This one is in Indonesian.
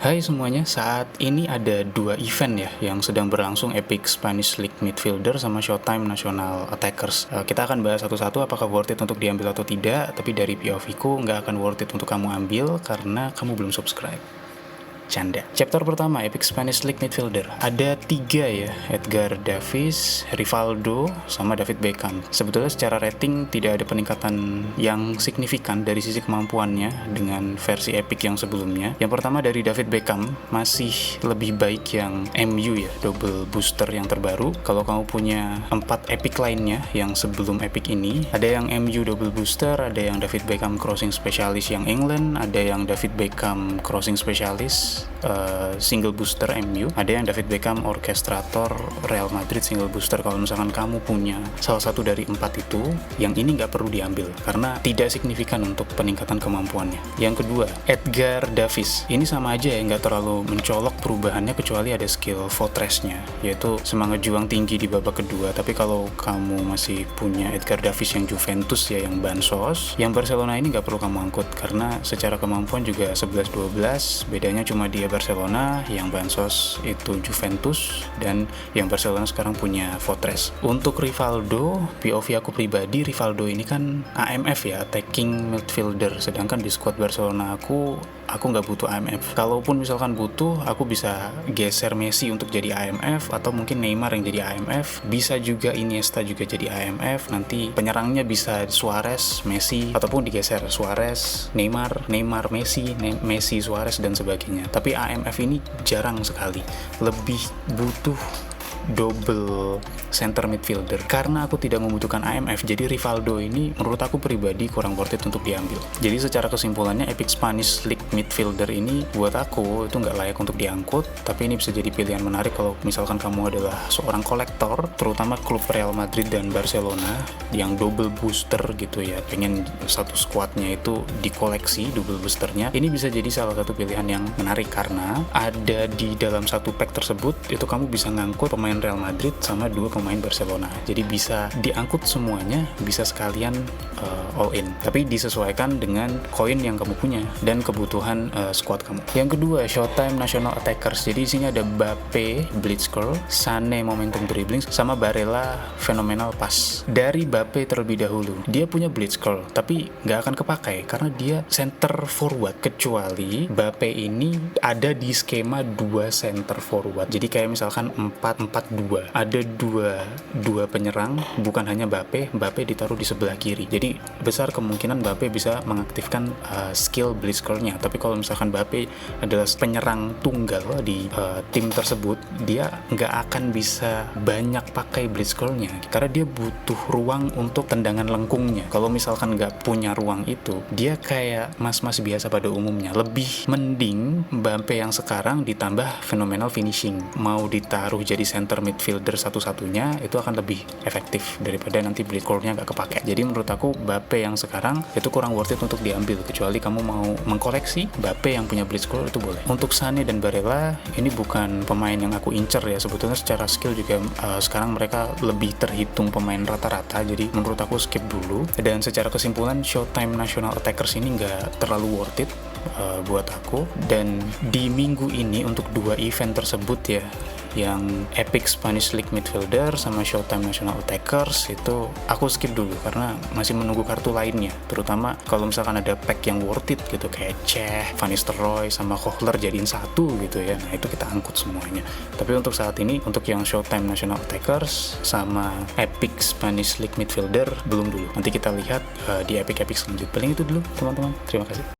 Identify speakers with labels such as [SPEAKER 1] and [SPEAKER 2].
[SPEAKER 1] Hai semuanya, saat ini ada dua event ya yang sedang berlangsung, Epic Spanish League Midfielder sama Showtime National Attackers. Kita akan bahas satu-satu apakah worth it untuk diambil atau tidak, tapi dari POV ku nggak akan worth it untuk kamu ambil karena kamu belum subscribe. Canda. Chapter pertama, Epic Spanish League Midfielder. Ada 3 ya, Edgar Davids, Rivaldo, sama David Beckham. Sebetulnya secara rating tidak ada peningkatan yang signifikan dari sisi kemampuannya dengan versi Epic yang sebelumnya. Yang pertama dari David Beckham, masih lebih baik yang MU ya, double booster yang terbaru. Kalau kamu punya 4 Epic lainnya yang sebelum Epic ini, ada yang MU double booster, ada yang David Beckham crossing specialist yang England, ada yang David Beckham crossing specialist single booster MU, ada yang David Beckham orkestrator Real Madrid single booster. Kalau misalkan kamu punya salah satu dari 4 itu, yang ini nggak perlu diambil karena tidak signifikan untuk peningkatan kemampuannya. Yang kedua, Edgar Davids. Ini sama aja ya, nggak terlalu mencolok perubahannya kecuali ada skill fortressnya, yaitu semangat juang tinggi di babak kedua. Tapi kalau kamu masih punya Edgar Davids yang Juventus ya, yang Bansos, yang Barcelona ini nggak perlu kamu angkut karena secara kemampuan juga 11-12, bedanya cuma dia Barcelona, yang Bansos itu Juventus, dan yang Barcelona sekarang punya Fortress. Untuk Rivaldo, POV aku pribadi, Rivaldo ini kan AMF ya, attacking midfielder, sedangkan di squad Barcelona aku nggak butuh AMF. Kalaupun misalkan butuh, aku bisa geser Messi untuk jadi AMF, atau mungkin Neymar yang jadi AMF, bisa juga Iniesta juga jadi AMF, nanti penyerangnya bisa Suarez, Messi, ataupun digeser Suarez, Neymar, Messi, Messi, Suarez, dan sebagainya. Tapi AMF ini jarang sekali, lebih butuh double center midfielder. Karena aku tidak membutuhkan AMF, jadi Rivaldo ini menurut aku pribadi kurang worth it untuk diambil. Jadi secara kesimpulannya, Epic Spanish League Midfielder ini buat aku itu nggak layak untuk diangkut, tapi ini bisa jadi pilihan menarik kalau misalkan kamu adalah seorang kolektor, terutama klub Real Madrid dan Barcelona yang double booster gitu ya, pengen satu squadnya itu dikoleksi double boosternya. Ini bisa jadi salah satu pilihan yang menarik karena ada di dalam satu pack tersebut itu kamu bisa ngangkut pemain Real Madrid sama 2 pemain Barcelona. Jadi bisa diangkut semuanya, bisa sekalian all in. Tapi disesuaikan dengan koin yang kamu punya dan kebutuhan squad kamu. Yang kedua, Showtime National Attackers. Jadi di sini ada Mbappe Blitzkrieg, Sané momentum dribbling, sama Barella phenomenal pass. Dari Mbappe terlebih dahulu. Dia punya Blitzkrieg, tapi nggak akan kepakai karena dia center forward, kecuali Mbappe ini ada di skema 2 center forward. Jadi kayak misalkan 4-4-2. Ada dua penyerang, bukan hanya Mbappe ditaruh di sebelah kiri. Jadi besar kemungkinan Mbappe bisa mengaktifkan skill Blitzkrieg-nya. Tapi kalau misalkan Mbappe adalah penyerang tunggal di tim tersebut, dia nggak akan bisa banyak pakai Blitzkrieg-nya karena dia butuh ruang untuk tendangan lengkungnya. Kalau misalkan nggak punya ruang itu, dia kayak mas-mas biasa pada umumnya. Lebih mending Mbappe yang sekarang ditambah phenomenal finishing. Mau ditaruh jadi center midfielder satu-satunya, itu akan lebih efektif daripada nanti Blitzkrieg-nya nggak kepake. Jadi menurut aku Mbappe yang sekarang itu kurang worth it untuk diambil, kecuali kamu mau mengkoleksi Mbappe yang punya Blitzkrieg, itu boleh. Untuk Sané dan Barella, ini bukan pemain yang aku incer ya, sebetulnya secara skill juga sekarang mereka lebih terhitung pemain rata-rata, jadi menurut aku skip dulu. Dan secara kesimpulan, Showtime National Attackers ini nggak terlalu worth it buat aku. Dan di minggu ini untuk 2 event tersebut ya, yang Epic Spanish League Midfielder sama Showtime National Attackers, itu aku skip dulu karena masih menunggu kartu lainnya, terutama kalau misalkan ada pack yang worth it gitu, kayak Cech, Van Nistelrooy, sama Kohler jadiin satu gitu ya, nah itu kita angkut semuanya. Tapi untuk saat ini, untuk yang Showtime National Attackers sama Epic Spanish League Midfielder belum dulu, nanti kita lihat di Epic selanjutnya. Paling itu dulu teman-teman, terima kasih.